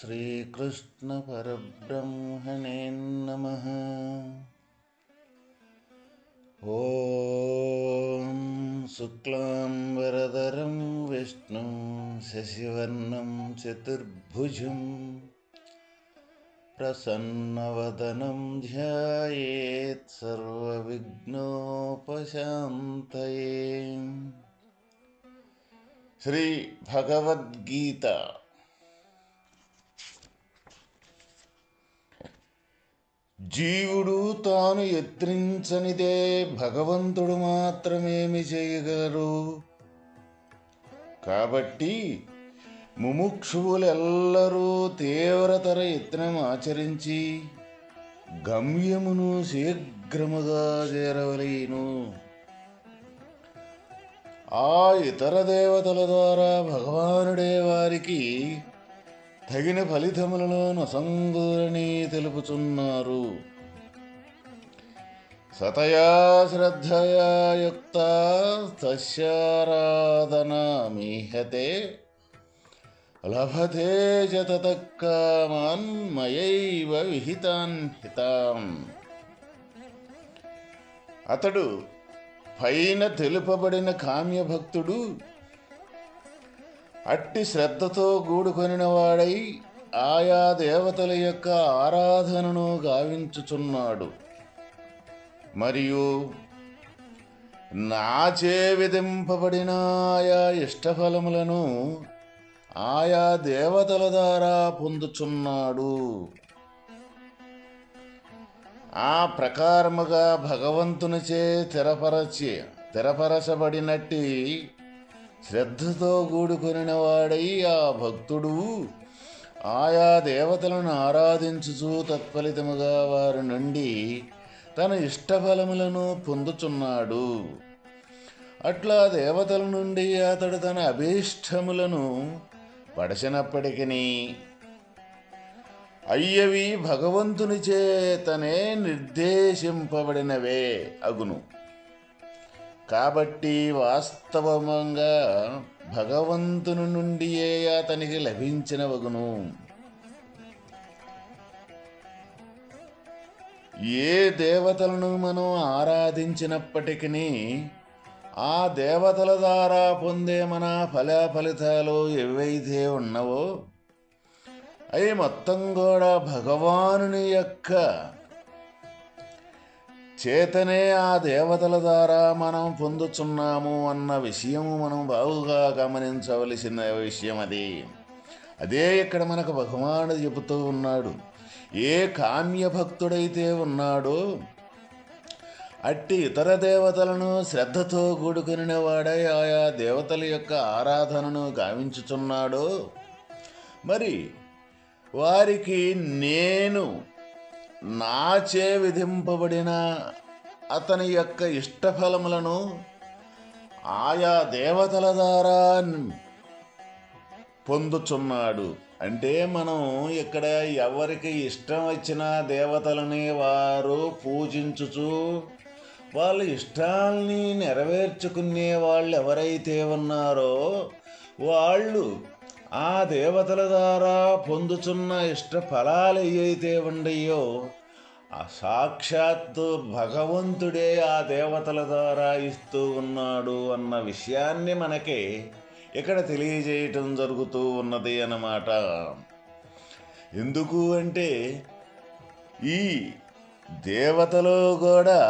శ్రీకృష్ణ పరబ్రహ్మణే నమః. ఓం శుక్లాంబరధరం విష్ణుం శశివర్ణం చతుర్భుజం ప్రసన్నవదనం ధ్యాయేత్ సర్వవిఘ్నోపశాంతయే. శ్రీ భగవద్గీత జీవుడు తాను యత్నించనిదే భగవంతుడు మాత్రమేమి చేయగలరు. కాబట్టి ముముక్షువులెల్లరూ తీవ్రతర యత్నం ఆచరించి గమ్యమును శీఘ్రముగా చేరవలేను. ఆ ఇతర దేవతల ద్వారా భగవానుడే వారికి తగిన ఫలితములను నొసంగురని తెలుపుచున్నారు. సతయా శ్రద్ధయా యుక్త తస్యారాధనామీహతే లభతే చ తతః కామాన్ మయైవ విహితాన్ హితాం. అతడు పైన తెలుపబడిన కామ్యభక్తుడు అట్టి శ్రద్ధతో గూడుకొనిన వాడై ఆయా దేవతల యొక్క ఆరాధనను గావించుచున్నాడు. మరియు నాచే విధింపబడిన ఆయా ఇష్టఫలములను ఆయా దేవతల ద్వారా పొందుచున్నాడు. ఆ ప్రకారముగా భగవంతునిచే స్థిరపరచబడినట్టి శ్రద్ధతో గూడుకొనిన వాడై ఆ భక్తుడు ఆయా దేవతలను ఆరాధించుచు తత్ఫలితముగా వారి నుండి తన ఇష్టఫలములను పొందుచున్నాడు. అట్లా దేవతల నుండి అతడు తన అభీష్టములను పడచినప్పటికీ అయ్యవి భగవంతుని చేతనే నిర్దేశింపబడినవే అగును. కాబట్టి వాస్తవంగా భగవంతుని నుండియే అతనికి లభించినవగును. ఏ దేవతలను మనం ఆరాధించినప్పటికీ ఆ దేవతల ద్వారా పొందే మన ఫలితాలు ఏవైతే ఉన్నవో అవి మొత్తం కూడా భగవానుని యొక్క చేతనే ఆ దేవతల ద్వారా మనం పొందుచున్నాము అన్న విషయము మనం బాగుగా గమనించవలసిన విషయం అది. అదే ఇక్కడ మనకు భగవానుడు చెబుతూ ఉన్నాడు. ఏ కామ్యభక్తుడైతే ఉన్నాడో అట్టి ఇతర దేవతలను శ్రద్ధతో కూడుకుని వాడై ఆయా దేవతల యొక్క ఆరాధనను గావించుచున్నాడో మరి వారికి నేను నాచే విధింపబడిన అతని యొక్క ఇష్టఫలములను ఆయా దేవతల ద్వారా పొందుచున్నాడు. అంటే మనం ఇక్కడ ఎవరికి ఇష్టం వచ్చిన దేవతలని వారు పూజించుచు వాళ్ళ ఇష్టాల్ని నెరవేర్చుకునే వాళ్ళు ఎవరైతే ఉన్నారో వాళ్ళు ఆ దేవతల ద్వారా పొందుచున్న ఇష్ట ఫలాలు ఏవైతే ఉండయో ఆ సాక్షాత్తు భగవంతుడే ఆ దేవతల ద్వారా ఇస్తూ ఉన్నాడు అన్న విషయాన్ని మనకి ఇక్కడ తెలియజేయటం జరుగుతూ ఉన్నది అన్నమాట. ఎందుకు అంటే ఈ దేవతలు కూడా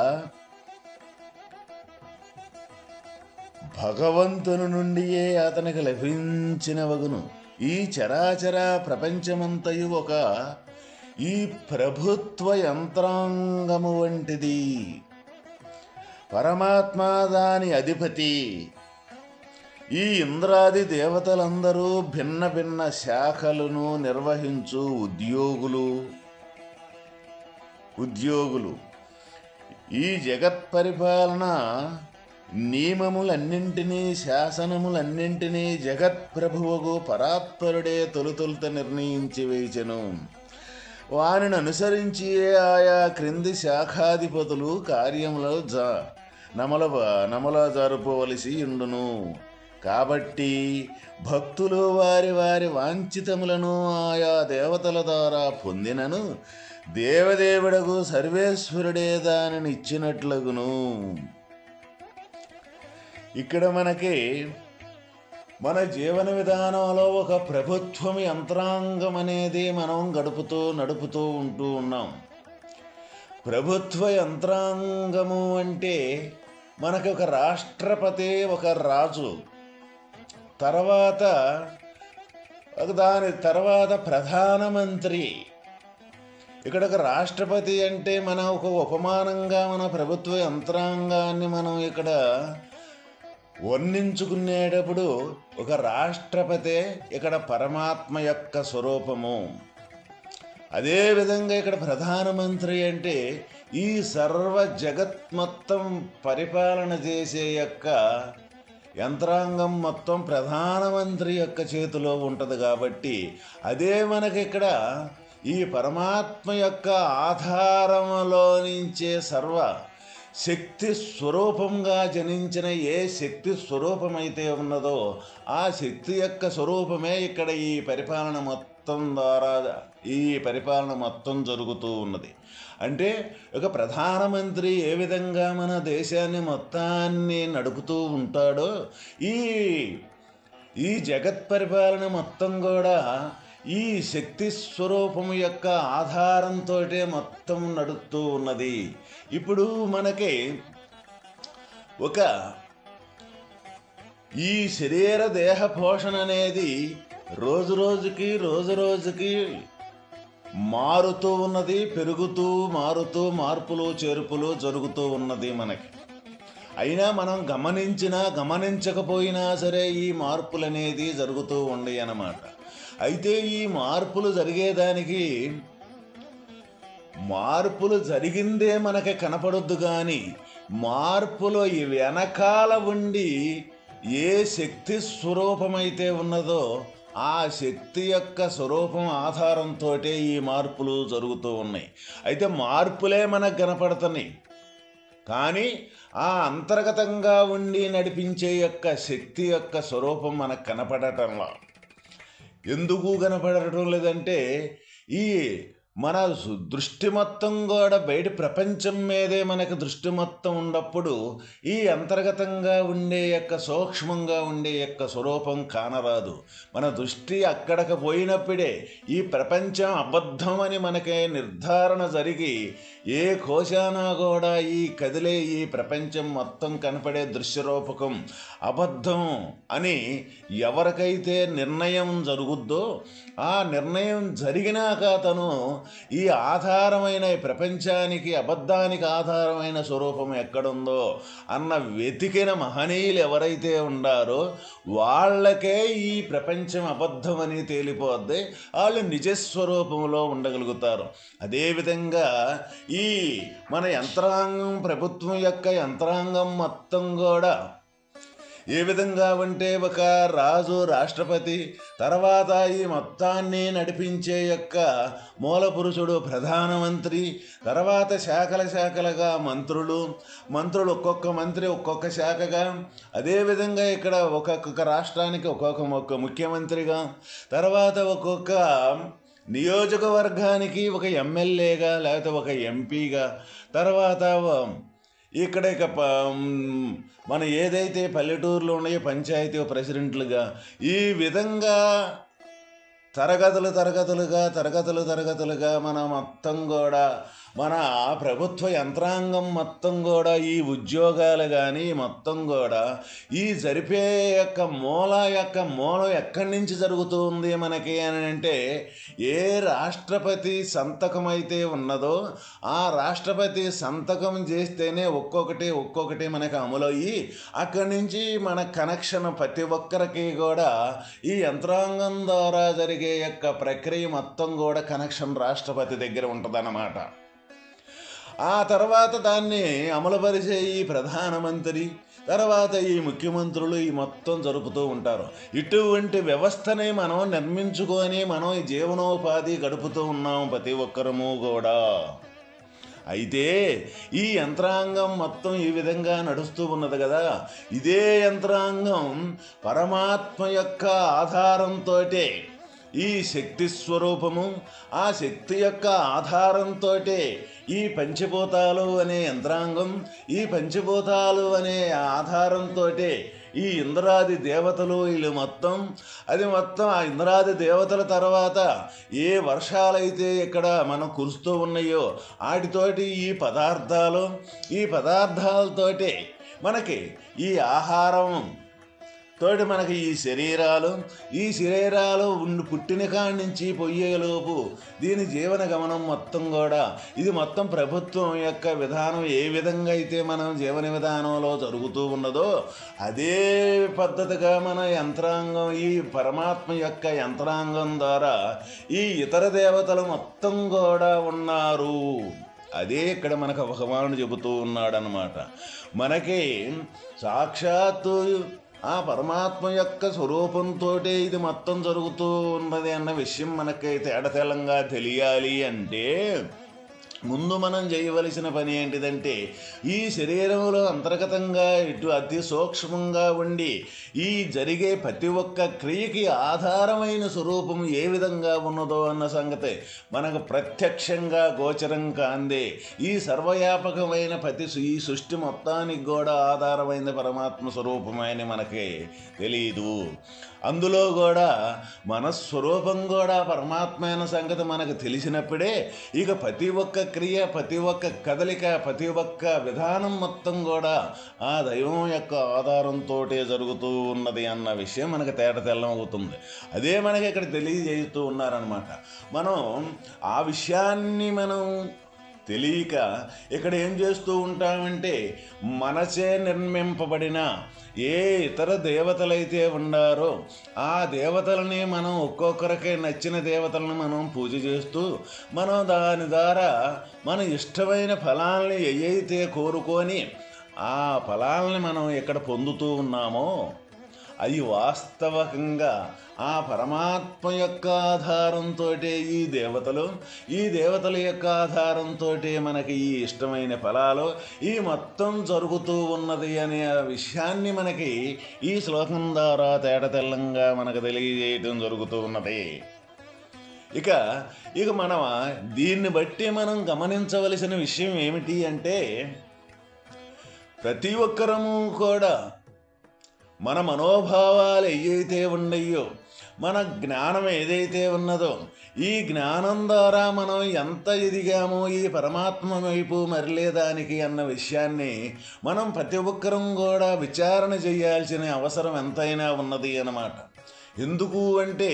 భగవంతుని నుండియే అతనికి లభించినవగును. ఈ చరాచర ప్రపంచమంతయు ఒక ఈ ప్రభుత్వ యంత్రాంగము వంటిది. పరమాత్మ దాని అధిపతి. ఈ ఇంద్రాది దేవతలందరూ భిన్న భిన్న శాఖలను నిర్వహించు ఉద్యోగులు. ఈ జగత్ పరిపాలన నియమములన్నింటినీ శాసనములన్నింటినీ జగత్ప్రభువుకు పరాత్పరుడే తొలుత నిర్ణయించి వేచెను. వారిని అనుసరించి ఆయా క్రింది శాఖాధిపతులు కార్యములో నమల జరుపవలసి ఉండును. కాబట్టి భక్తులు వారి వారి వాంఛితములను ఆయా దేవతల ద్వారా పొందినను దేవదేవుడకు సర్వేశ్వరుడే దానిని ఇచ్చినట్లుగును. ఇక్కడ మనకి మన జీవన విధానంలో ఒక ప్రభుత్వం యంత్రాంగం అనేది మనం నడుపుతూ ఉంటూ ఉన్నాం. ప్రభుత్వ యంత్రాంగము అంటే మనకి ఒక రాష్ట్రపతి, ఒక రాజు, దాని తర్వాత ప్రధానమంత్రి. ఇక్కడ ఒక రాష్ట్రపతి అంటే మనం ఒక ఉపమానంగా మన ప్రభుత్వ యంత్రాంగాన్ని మనం ఇక్కడ వర్ణించుకునేటప్పుడు ఒక రాష్ట్రపతే ఇక్కడ పరమాత్మ యొక్క స్వరూపము. అదేవిధంగా ఇక్కడ ప్రధానమంత్రి అంటే ఈ సర్వ జగత్ మొత్తం పరిపాలన చేసే యొక్క యంత్రాంగం మొత్తం ప్రధానమంత్రి యొక్క చేతిలో ఉంటుంది. కాబట్టి అదే మనకి ఇక్కడ ఈ పరమాత్మ యొక్క ఆధారములో నుంచే సర్వ శక్తి స్వరూపంగా జనించిన ఏ శక్తి స్వరూపమైతే ఉన్నదో ఆ శక్తి యొక్క స్వరూపమే ఇక్కడ ఈ పరిపాలన మొత్తం జరుగుతూ ఉన్నది. అంటే ఒక ప్రధానమంత్రి ఏ విధంగా మన దేశాన్ని మొత్తాన్ని నడుపుతూ ఉంటాడో ఈ జగత్ పరిపాలన మొత్తం కూడా ఈ శక్తి స్వరూపము యొక్క ఆధారంతో మొత్తం నడుస్తూ ఉన్నది. ఇప్పుడు మనకి ఈ శరీర దేహ పోషణ అనేది రోజు రోజుకి మారుతూ ఉన్నది, మారుతూ మార్పులు చేర్పులు జరుగుతూ ఉన్నది మనకి. అయినా మనం గమనించకపోయినా సరే ఈ మార్పులు అనేది జరుగుతూ ఉండే అన్నమాట. అయితే ఈ మార్పులు జరిగేదానికి మార్పులు జరిగిందే మనకి కనపడొద్దు, కానీ మార్పులో ఈ వెనకాల ఉండి ఏ శక్తి స్వరూపమైతే ఉన్నదో ఆ శక్తి యొక్క స్వరూపం ఆధారంతో ఈ మార్పులు జరుగుతూ ఉన్నాయి. అయితే మార్పులే మనకు కనపడుతున్నాయి, కానీ ఆ అంతర్గతంగా ఉండి నడిపించే యొక్క శక్తి యొక్క స్వరూపం మనకు కనపడటంలా. ఎందుకు కనపడటం లేదంటే ఈ మన దృష్టి మొత్తం కూడా బయట ప్రపంచం మీదే మనకు దృష్టి మొత్తం ఉన్నప్పుడు ఈ అంతర్గతంగా ఉండే యొక్క సూక్ష్మంగా ఉండే యొక్క స్వరూపం కానరాదు. మన దృష్టి అక్కడికి పోయినప్పుడే ఈ ప్రపంచం అబద్ధం అని మనకే నిర్ధారణ జరిగి ఏ కోశానా కూడా ఈ కదిలే ఈ ప్రపంచం మొత్తం కనపడే దృశ్యరూపకం అబద్ధం అని ఎవరికైతే నిర్ణయం జరుగుద్దో ఆ నిర్ణయం జరిగినాక తను ఈ ఆధారమైన ప్రపంచానికి అబద్ధానికి ఆధారమైన స్వరూపం ఎక్కడుందో అన్న వెతికిన మహనీయులు ఎవరైతే ఉండారో వాళ్ళకే ఈ ప్రపంచం అబద్ధమని తేలిపోద్ది, వాళ్ళు నిజస్వరూపంలో ఉండగలుగుతారు. అదేవిధంగా ఈ మన యంత్రాంగం, ప్రభుత్వం యొక్క యంత్రాంగం మొత్తం కూడా ఏ విధంగా అంటే ఒక రాజు, రాష్ట్రపతి, తర్వాత ఈ మొత్తాన్ని నడిపించే యొక్క మూల పురుషుడు ప్రధానమంత్రి, తర్వాత శాఖలుగా మంత్రులు ఒక్కొక్క మంత్రి ఒక్కొక్క శాఖగా, అదేవిధంగా ఇక్కడ ఒక్కొక్క రాష్ట్రానికి ఒక్కొక్క ముఖ్యమంత్రిగా, తర్వాత ఒక్కొక్క నియోజకవర్గానికి ఒక ఎమ్మెల్యేగా లేకపోతే ఒక ఎంపీగా, తర్వాత ఇక మన ఏదైతే పల్లెటూరులో ఉన్నాయో పంచాయతీ ప్రెసిడెంట్లుగా, ఈ విధంగా తరగతులుగా మన మొత్తం కూడా మన ప్రభుత్వ యంత్రాంగం మొత్తం కూడా ఈ ఉద్యోగాలు కానీ మొత్తం కూడా ఈ జరిపే యొక్క మూలం ఎక్కడి నుంచి జరుగుతుంది మనకి అని అంటే ఏ రాష్ట్రపతి సంతకం అయితే ఉన్నదో ఆ రాష్ట్రపతి సంతకం చేస్తేనే ఒక్కొక్కటి మనకు అమలయ్యి అక్కడి నుంచి మన కనెక్షన్ ప్రతి ఒక్కరికి కూడా ఈ యంత్రాంగం ద్వారా జరిగే యొక్క ప్రక్రియ మొత్తం కూడా కనెక్షన్ రాష్ట్రపతి దగ్గర ఉంటుందన్నమాట. ఆ తర్వాత దాన్ని అమలుపరిచే ఈ ప్రధానమంత్రి, తర్వాత ఈ ముఖ్యమంత్రులు ఈ మొత్తం జరుపుతూ ఉంటారు. ఇటువంటి వ్యవస్థని మనం నిర్మించుకొని మనం ఈ జీవనోపాధి గడుపుతూ ఉన్నాం ప్రతి ఒక్కరము కూడా. అయితే ఈ యంత్రాంగం మొత్తం ఈ విధంగా నడుస్తూ ఉన్నది కదా, ఇదే యంత్రాంగం పరమాత్మ యొక్క ఆధారంతో ఈ శక్తి స్వరూపము, ఆ శక్తి యొక్క ఆధారంతో ఈ పంచభూతాలు అనే యంత్రాంగం, ఈ పంచభూతాలు అనే ఆధారంతో ఈ ఇంద్రాది దేవతలు వీళ్ళు మొత్తం ఆ ఇంద్రాది దేవతల తర్వాత ఏ వర్షాలైతే ఇక్కడ మనం కురుస్తూ ఉన్నాయో వాటితోటి ఈ పదార్థాలతోటి మనకి ఈ ఆహారం తోటి మనకి ఈ శరీరాలు పుట్టిన కాడి నుంచి పొయ్యేలోపు దీని జీవన గమనం మొత్తం కూడా ఇది మొత్తం ప్రభుత్వం యొక్క విధానం ఏ విధంగా అయితే మనం జీవన విధానంలో జరుగుతూ ఉన్నదో అదే పద్ధతిగా మన యంత్రాంగం, ఈ పరమాత్మ యొక్క యంత్రాంగం ద్వారా ఈ ఇతర దేవతలు మొత్తం కూడా ఉన్నారు. అదే ఇక్కడ మనకు భగవానుడు చెబుతూ ఉన్నాడనమాట. మనకి సాక్షాత్తు ఆ పరమాత్మ యొక్క స్వరూపంతో ఇది మొత్తం జరుగుతూ ఉన్నది అన్న విషయం మనకి తేటతెల్లంగా తెలియాలి అంటే ముందు మనం చేయవలసిన పని ఏంటిదంటే ఈ శరీరంలో అంతర్గతంగా ఇటు అతి సూక్ష్మంగా ఉండి ఈ జరిగే ప్రతి ఒక్క క్రియకి ఆధారమైన స్వరూపం ఏ విధంగా ఉన్నదో అన్న సంగతి మనకు ప్రత్యక్షంగా గోచరం కాందే. ఈ సర్వవ్యాపకమైన ఈ సృష్టి మొత్తానికి కూడా ఆధారమైన పరమాత్మ స్వరూపమని మనకి తెలియదు. అందులో కూడా మనస్వరూపం కూడా పరమాత్మ అయిన సంగతి మనకు తెలిసినప్పుడే ఇక ప్రతి ఒక్క క్రియ, ప్రతి ఒక్క కదలిక, ప్రతి ఒక్క విధానం మొత్తం కూడా ఆ దైవం యొక్క ఆధారంతో జరుగుతూ ఉన్నది అన్న విషయం మనకు తేటతెల్లమవుతుంది. అదే మనకి ఇక్కడ తెలియజేస్తూ ఉన్నారనమాట. మనం ఆ విషయాన్ని మనం తెలియక ఇక్కడ ఏం చేస్తూ ఉంటామంటే మనచే నిర్మింపబడిన ఏ ఇతర దేవతలైతే ఉన్నారో ఆ దేవతలని మనం ఒక్కొక్కరికి నచ్చిన దేవతలను మనం పూజ చేస్తూ మనం దాని ద్వారా మన ఇష్టమైన ఫలాల్ని ఏవైతే కోరుకొని ఆ ఫలాల్ని మనం ఇక్కడ పొందుతూ ఉన్నామో అది వాస్తవకంగా ఆ పరమాత్మ యొక్క ఆధారంతో ఈ దేవతల యొక్క ఆధారంతో మనకి ఈ ఇష్టమైన ఫలాలు ఈ మొత్తం జరుగుతూ ఉన్నది అనే విషయాన్ని మనకి ఈ శ్లోకం ద్వారా తేటతెల్లంగా మనకు తెలియజేయటం జరుగుతూ ఉన్నది. ఇక మనం దీన్ని బట్టి మనం గమనించవలసిన విషయం ఏమిటి అంటే ప్రతి ఒక్కరము కూడా మన మనోభావాలు ఏవైతే ఉన్నాయో, మన జ్ఞానం ఏదైతే ఉన్నదో ఈ జ్ఞానం ద్వారా మనం ఎంత ఎదిగామో ఈ పరమాత్మ వైపు మరలేదానికి అన్న విషయాన్ని మనం ప్రతి ఒక్కరం కూడా విచారణ చేయాల్సిన అవసరం ఎంతైనా ఉన్నది అన్నమాట. ఎందుకు అంటే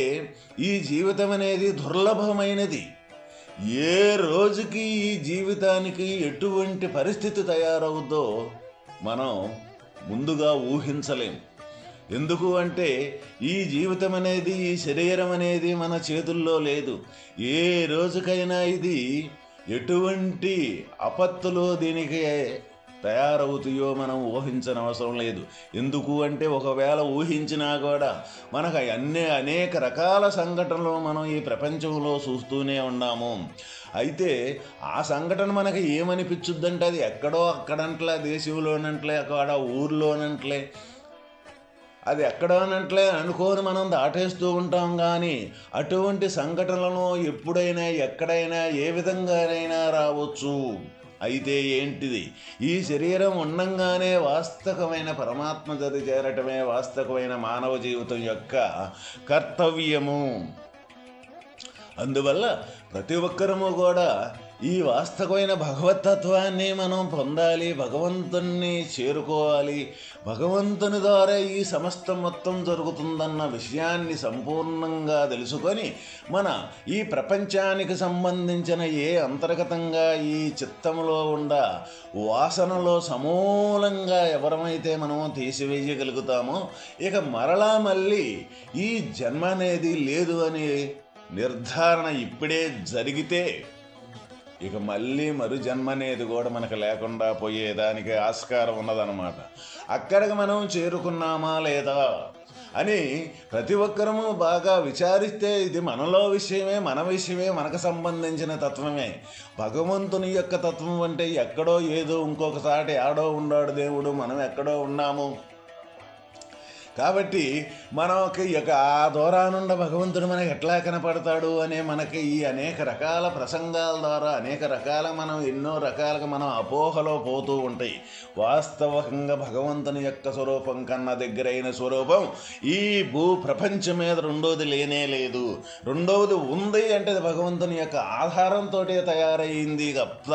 ఈ జీవితం అనేది దుర్లభమైనది. ఏ రోజుకి ఈ జీవితానికి ఎటువంటి పరిస్థితి తయారవుద్దో మనం ముందుగా ఊహించలేం. ఎందుకు అంటే ఈ జీవితం అనేది, ఈ శరీరం అనేది మన చేతుల్లో లేదు. ఏ రోజుకైనా ఇది ఎటువంటి ఆపత్తులు దీనికి తయారవుతాయో మనం ఊహించని అవసరం లేదు. ఎందుకు అంటే ఒకవేళ ఊహించినా కూడా మనకు అనేక రకాల సంఘటనలు మనం ఈ ప్రపంచంలో చూస్తూనే ఉన్నాము. అయితే ఆ సంఘటన మనకి ఏమనిపించుద్దంటే అది ఎక్కడో అక్కడంట్లే, దేశంలోనంట్లే, అక్కడ ఊర్లోనంట్లే, అది ఎక్కడోనంట్లే అనుకోని మనం దాటేస్తూ ఉంటాం. కానీ అటువంటి సంఘటనలను ఎప్పుడైనా ఎక్కడైనా ఏ విధంగానైనా రావచ్చు. అయితే ఏంటిది, ఈ శరీరం ఉండంగానే వాస్తవమైన పరమాత్మ దరి చేరటమే వాస్తవమైన మానవ జీవితం యొక్క కర్తవ్యము. అందువల్ల ప్రతి ఒక్కరము కూడా ఈ వాస్తవమైన భగవతత్వాన్ని మనం పొందాలి, భగవంతుణ్ణి చేరుకోవాలి. భగవంతుని ద్వారా ఈ సమస్తం మొత్తం జరుగుతుందన్న విషయాన్ని సంపూర్ణంగా తెలుసుకొని మన ఈ ప్రపంచానికి సంబంధించిన ఏ అంతర్గతంగా ఈ చిత్తంలో ఉండ వాసనలో సమూలంగా ఎవరమైతే మనం తీసివేయగలుగుతామో ఇక మరలా మళ్ళీ ఈ జన్మ అనేది లేదు అని నిర్ధారణ ఇప్పుడే జరిగితే ఇక మళ్ళీ మరు జన్మ అనేది కూడా మనకు లేకుండా పోయేదానికి ఆస్కారం ఉన్నదన్నమాట. అక్కడికి మనం చేరుకున్నామా లేదా అని ప్రతి ఒక్కరము బాగా విచారిస్తే ఇది మనలో విషయమే, మన విషయమే, మనకు సంబంధించిన తత్వమే. భగవంతుని యొక్క తత్వం అంటే ఎక్కడో ఏదో ఇంకొకసారి ఆడో ఉన్నాడు దేవుడు, మనం ఎక్కడో ఉన్నాము. కాబట్టి మనకి ఇక ఆ దూరానుండ భగవంతుడు మనకి ఎట్లా కనపడతాడు అనే మనకి ఈ అనేక రకాల ప్రసంగాల ద్వారా అనేక రకాల మనం ఎన్నో రకాలుగా మనం అపోహలో పోతూ ఉంటాయి. వాస్తవంగా భగవంతుని యొక్క స్వరూపం కన్నా దగ్గరైన స్వరూపం ఈ భూ ప్రపంచం మీద రెండోది లేనే లేదు. రెండవది ఉంది అంటే భగవంతుని యొక్క ఆధారంతో తయారైంది తప్ప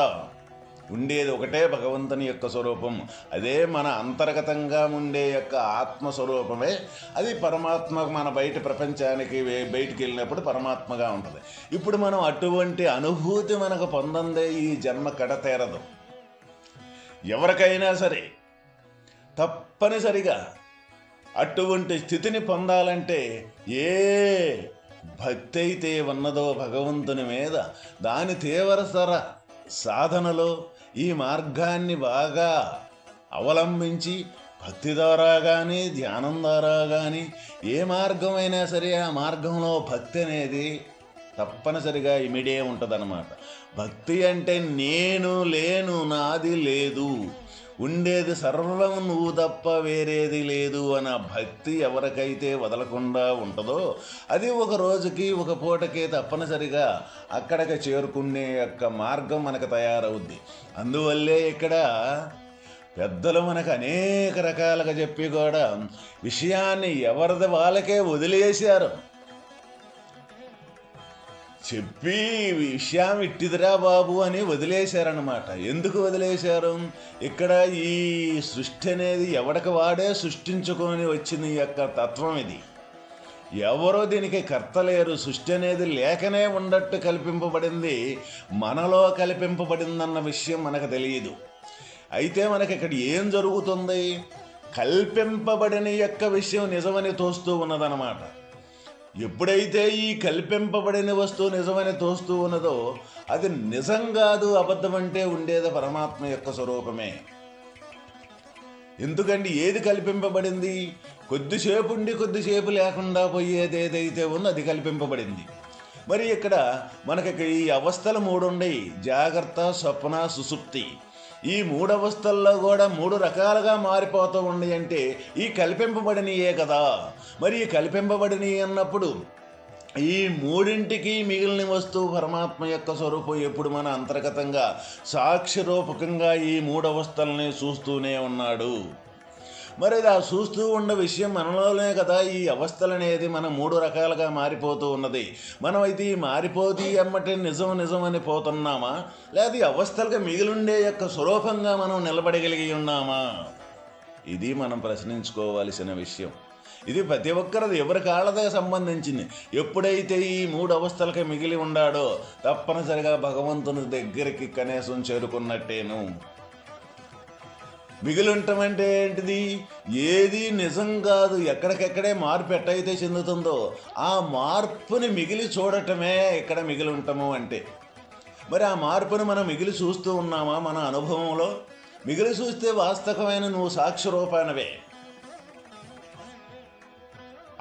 ఉండేది ఒకటే భగవంతుని యొక్క స్వరూపం. అదే మన అంతర్గతంగా ఉండే యొక్క ఆత్మస్వరూపమే. అది పరమాత్మ మన బయట ప్రపంచానికి బయటికి వెళ్ళినప్పుడు పరమాత్మగా ఉంటుంది. ఇప్పుడు మనం అటువంటి అనుభూతి మనకు పొందందే ఈ జన్మ కడతేరదు. ఎవరికైనా సరే తప్పనిసరిగా అటువంటి స్థితిని పొందాలంటే ఏ భక్తి అయితే ఉన్నదో భగవంతుని మీద, దాని తీవ్రతర సాధనలో ఈ మార్గాన్ని బాగా అవలంబించి భక్తి ద్వారా కానీ ధ్యానం ద్వారా కానీ ఏ మార్గమైనా సరే ఆ మార్గంలో భక్తి అనేది తప్పనిసరిగా ఇమిడే ఉంటుందన్నమాట. భక్తి అంటే నేను లేను, నాది లేదు, ఉండేది సర్వం నువ్వు తప్ప వేరేది లేదు అన్న భక్తి ఎవరికైతే వదలకుండా ఉంటుందో అది ఒక రోజుకి ఒక పూటకి తప్పనిసరిగా అక్కడికి చేరుకునే యొక్క మార్గం మనకు తయారవుద్ది. అందువల్లే ఇక్కడ పెద్దలు మనకు అనేక రకాలుగా చెప్పి కూడా విషయాన్ని ఎవరిది వాళ్ళకే వదిలేశారు. చెప్పి విషయం ఇట్టిదిరా బాబు అని వదిలేశారన్నమాట. ఎందుకు వదిలేశారు? ఇక్కడ ఈ సృష్టి అనేది ఎవడికి వాడే సృష్టించుకొని వచ్చిన యొక్క తత్వం ఇది. ఎవరో దీనికి కర్త లేరు. సృష్టి అనేది లేకనే ఉండట్టు కల్పింపబడింది, మనలో కల్పింపబడిందన్న విషయం మనకు తెలియదు. అయితే మనకి ఇక్కడ ఏం జరుగుతుంది? కల్పింపబడిన యొక్క విషయం నిజమని తోస్తూ ఉన్నదన్నమాట. ఎప్పుడైతే ఈ కల్పింపబడిన వస్తువు నిజమని తోస్తూ ఉన్నదో అది నిజం కాదు, అబద్ధం అంటే ఉండేది పరమాత్మ యొక్క స్వరూపమే. ఎందుకంటే ఏది కల్పింపబడింది? కొద్దిసేపు ఉండి కొద్దిసేపు లేకుండా పోయేది ఏదైతే ఉందో అది కల్పింపబడింది. మరి ఇక్కడ మనకి ఈ అవస్థలు మూడు ఉన్నాయి: జాగ్రత్త, స్వప్న, సుషుప్తి. ఈ మూడు అవస్థల్లో కూడా మూడు రకాలుగా మారిపోతూ ఉన్నాయి. అంటే ఈ కల్పింపబడినయే కదా. మరి ఈ కల్పింపబడినవి అన్నప్పుడు ఈ మూడింటికి మిగిలిన వస్తువు పరమాత్మ యొక్క స్వరూపం ఎప్పుడు మన అంతర్గతంగా సాక్షి రూపకంగా ఈ మూడు అవస్థల్ని చూస్తూనే ఉన్నాడు. మరి ఆ చూస్తూ ఉన్న విషయం మనలోనే కదా ఈ అవస్థలు అనేది మనం మూడు రకాలుగా మారిపోతూ ఉన్నది. మనమైతే ఈ మారిపోతూ అమ్మటే నిజం అని పోతున్నామా, లేదా ఈ అవస్థలుగా మిగిలిండే యొక్క స్వరూపంగా మనం నిలబడగలిగి ఉన్నామా? ఇది మనం ప్రశ్నించుకోవాల్సిన విషయం. ఇది ప్రతి ఒక్కరిది ఎవరి కాళ్ళదే సంబంధించింది. ఎప్పుడైతే ఈ మూడు అవస్థలకి మిగిలి ఉండాడో తప్పనిసరిగా భగవంతుని దగ్గరికి కనీసం చేరుకున్నట్టేను. మిగిలి ఉండటమంటే ఏంటిది? ఏది నిజం కాదు, ఎక్కడికెక్కడే మార్పు ఎట్టయితే చెందుతుందో ఆ మార్పుని మిగిలి చూడటమే ఇక్కడ మిగిలి ఉండటము అంటే. మరి ఆ మార్పుని మనం మిగిలి చూస్తూ ఉన్నామా? మన అనుభవంలో మిగిలి చూస్తే వాస్తవమైన నువ్వు సాక్షి రూపానవే.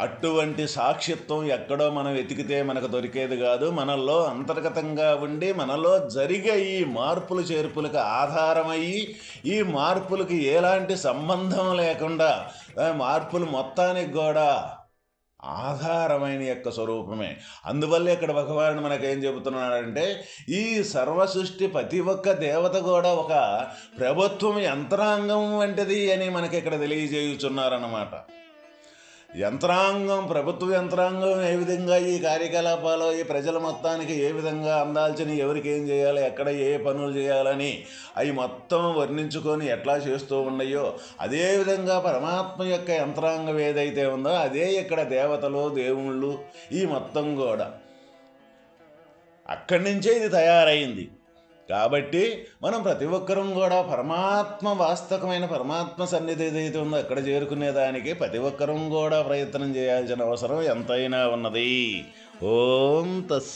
అటువంటి సాక్షిత్వం ఎక్కడో మనం వెతికితే మనకు దొరికేది కాదు. మనలో అంతర్గతంగా ఉండి మనలో జరిగే ఈ మార్పులు చేర్పులకు ఆధారమయ్యి ఈ మార్పులకి ఎలాంటి సంబంధం లేకుండా మార్పులు మొత్తానికి కూడా ఆధారమైన యొక్క స్వరూపమే. అందువల్ల ఇక్కడ భగవానుడు మనకేం చెబుతున్నాడంటే ఈ సర్వసృష్టి ప్రతి ఒక్క దేవత కూడా ఒక ప్రభుత్వం యంత్రాంగం వంటిది అని మనకి ఇక్కడ తెలియజేయుచున్నారన్నమాట. యంత్రాంగం, ప్రభుత్వ యంత్రాంగం ఏ విధంగా ఈ కార్యకలాపాలు ఈ ప్రజల మొత్తానికి ఏ విధంగా అందాల్సిన, ఎవరికి ఏం చేయాలి, ఎక్కడ ఏ పనులు చేయాలని అవి మొత్తం వర్ణించుకొని ఎట్లా చేస్తూ ఉన్నాయో అదేవిధంగా పరమాత్మ యొక్క యంత్రాంగం ఏదైతే ఉందో అదే ఇక్కడ దేవతలు, దేవుళ్ళు ఈ మొత్తం కూడా అక్కడి నుంచే ఇది తయారైంది. కాబట్టి మనం ప్రతి ఒక్కరం కూడా పరమాత్మ వాస్తవమైన పరమాత్మ సన్నిధి ఏదైతే ఉందో అక్కడ చేరుకునేదానికి ప్రతి ఒక్కరం కూడా ప్రయత్నం చేయాల్సిన అవసరం ఎంతైనా ఉన్నది. ఓం తస్